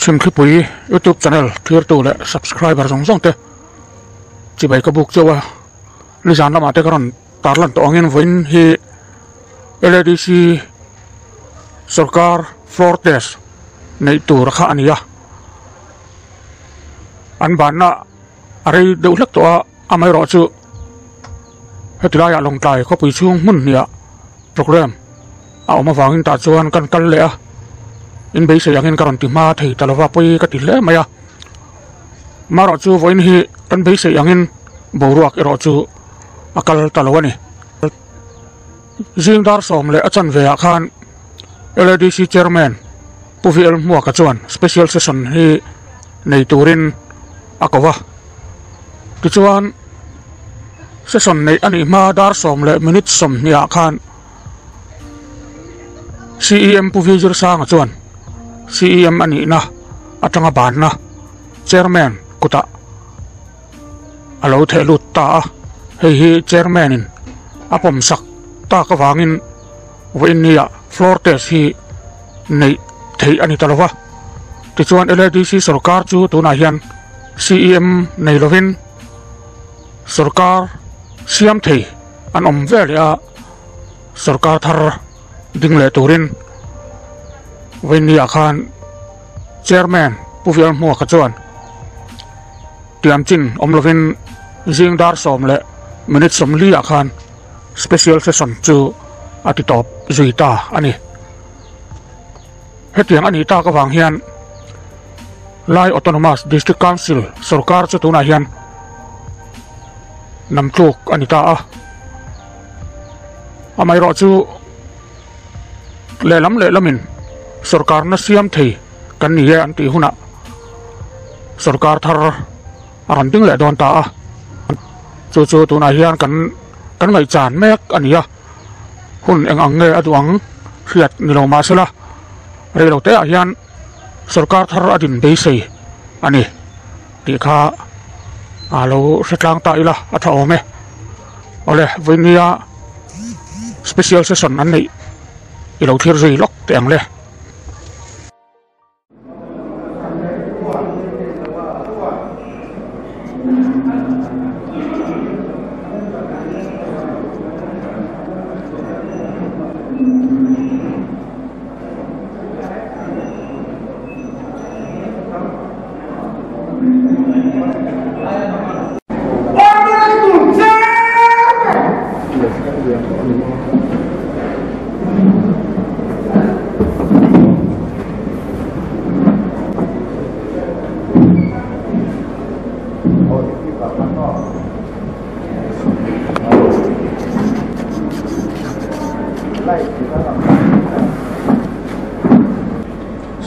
chim khipui YouTube channel thir tu le subscriber zong zong te chi bai ka buk chawa li jan lama te karon tarlan to angin voin hi LADC sarkar floor test nei tur kha ania an ban na arei deuhlak to amai ro chu hetilai a long tlai ko pui chung mun nia program a oma wangin ta chuan kan kal le a in bei se yangin karon ti ma thei talawa pui ka ti le maya maro chu voin hi kan bei se yangin boruak ero chu akal talawani zingdar som le achan ve khan LADC chairman puviel muaka chuan special session hi nei turin akawa ti chuan session nei ani ma dar som le minute som nia khan CEM puvijur sang chuan CEM ani na atanga ban na chairman kuta alo thelut ta hi chairman in apom sak ta ka wangin voin nia floor test hi nei thei ani talawa ti chuan LADC sarkar chu tuna hian CEM nei lovin sarkar siam thei an om velia sarkar thar dingle turin voin nia khan chairman puvial mua ka chuan tiam chin om lovin jingdar som le minute som li khan special session chu ati top zuita ani hetiang ani ta ka wang hian Lai Autonomous District Council sarkar chu tuna hian namtluk ani ta a amai ro chu lelam sarkar na siam thei kan ni an ti huna sarkar thar aran ding le don ta a chu tuna hian kan ngai chan mek ania hun eng ang nge aduang hiat nilo masala relo te a hian sarkar thar adin bei sei ani ti kha alo setlang ta ila atha ome ole vinia special session an nei ilo thir zui lok te ang le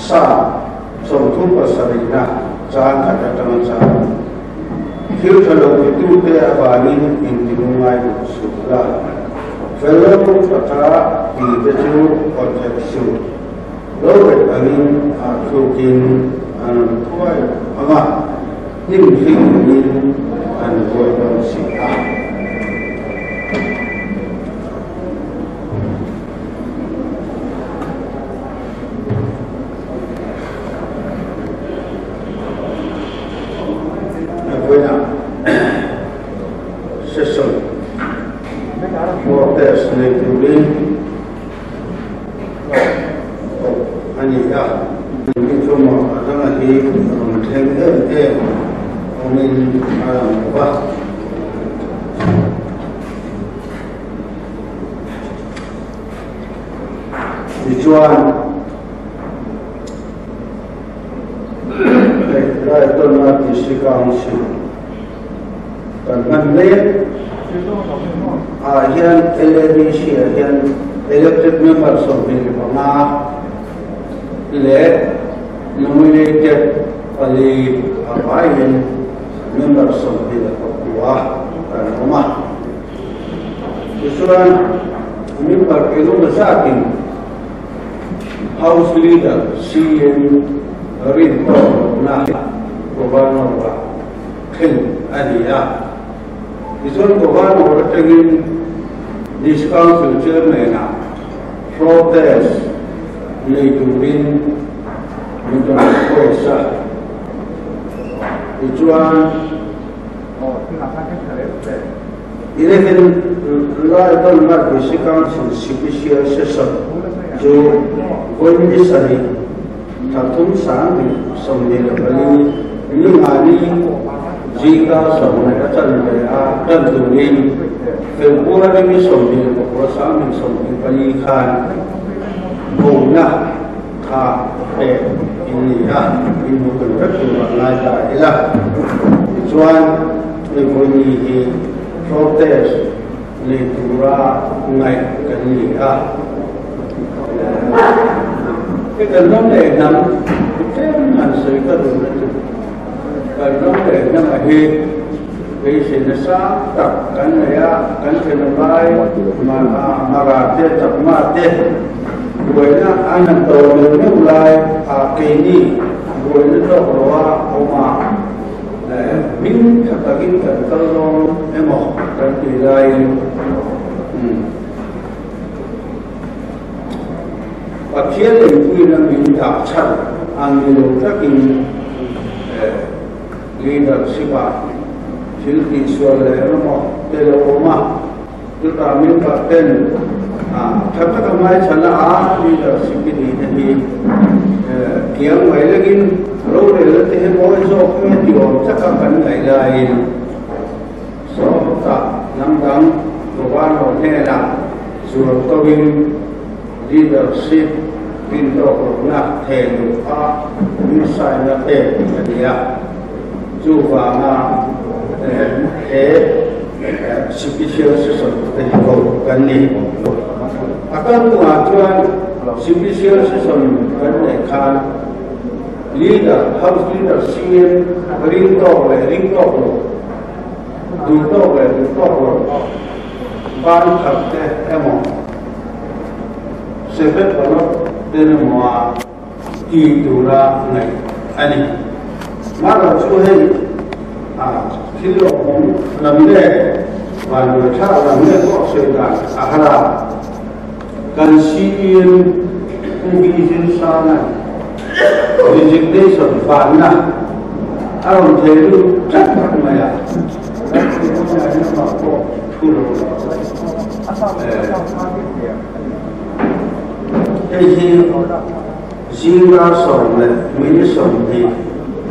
sa som thu pasarina chan khatatang cha thil thalo tu te awanin intingai sukla fellow patha ti te chu objection lower amin a thukin an thoi anga nim thing nin an thoi don si a session for test negatively ani ya ni chomo adana hi theng e omin ba dichuan Lai Autonomous District Council kan le hian LADC hian elected members of the Panga le nominated ali abayan members of the Papua Roma isuran member elong sakin House Leader CN Rito na Governor ba Ken Adia Ison Governor Tegin this council chairman protest Leiturin mình cho nó quay sa thì chuan eleven lai don mar basic council special session jo going sari thatum sang bi somne bali ni ngani jiga somne ka chan le a dan tu ni february mi somne ko sang mi somne bali khan buna tha pe ini ya ibu kan tu lai da ila chuan ni ko ni protest le tura ngai kan ni a cái cần nó để nằm cái hành sự có được cần nó để nằm ở here vì sự nó sáng tập cái này á cái nó lai mà ra thế tập mà thế rồi nó anh làm tổ được nó lai kỳ đi rồi nó đâu có ông mà mình các cái cần câu lo em một cái gì đây và phía lên quy là mình đã chặt anh đi đâu các cái leadership à chỉ đi xuống là nó một cái lỗ mà chúng ta mình có tên thật các mai chả là leadership cái gì thì tiếng vậy là cái lâu rồi là thế mỗi số cái điều chắc các bạn này là số ta năm tháng của ban đầu thế là dù tôi bin leadership bin đó cũng là thể được bin sai là thể cái gì à dù và special session thì có cái này akan pengajuan special session kan kan leader house leader CM ring talk ban thập te emo sebet bano den mo ti dura ngai ani mara chu hei kilo mong lamde và người cha lamde ko se da ahara kan CM ungin sana resignation phản na ông thấy luôn chắc chắn mà là cái này nó có thu được cái gì riêng ra sống này mình sống thì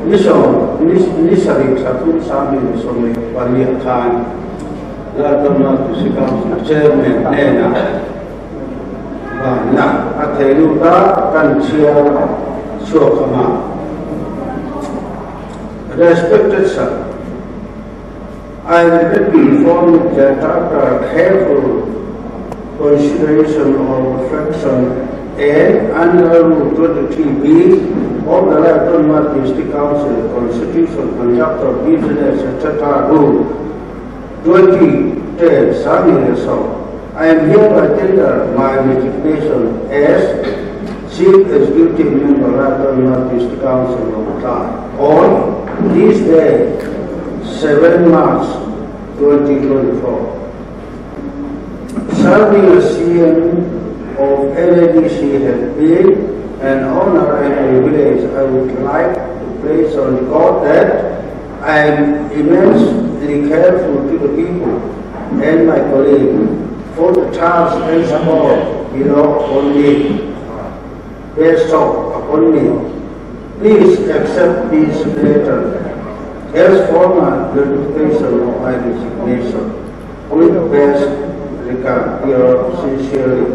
mình sống mình sẽ được sản xuất sản phẩm sống này và liên quan là tâm là tôi sẽ làm chơi mình nên là và nặng thấy lúc đó cần chia so come on. Respected sir, I regret to inform you that after careful consideration or reflection and under Rule 23B of the London District Council Constitution, Conduct of Business, etc. Rule 2010, I am hereby tender my resignation as Chief Executive Member of the District Council of Thai on this day, 7 March 2024. Serving as CM of LADC has been an honor and privilege. I would like to place on record that I am immensely careful to the people and my colleagues for the task and support belong on me. Based upon me, please accept this letter as formal notification of my resignation. With best regard, your sincerely,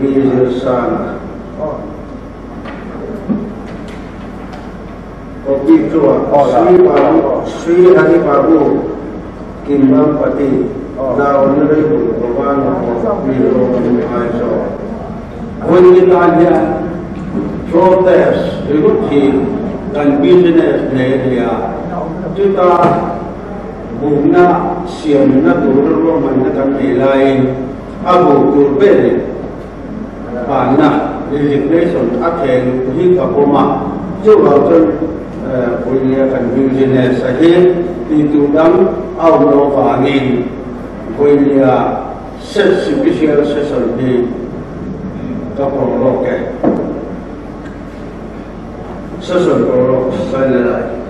Mr. Sana. Kopi Tua, Sri Hari Babu, Kimbam Pati, the Honorable Governor Miro Aiso. When we are protest, and business area, chúng ta buông na xiêm na đủ rồi mình na cần để lại abu đủ bể và na resignation akhel hi ka poma chu vào chân punya kan business akhir itu dam au no va ngin punya special session di ka proloke Session for Saturday.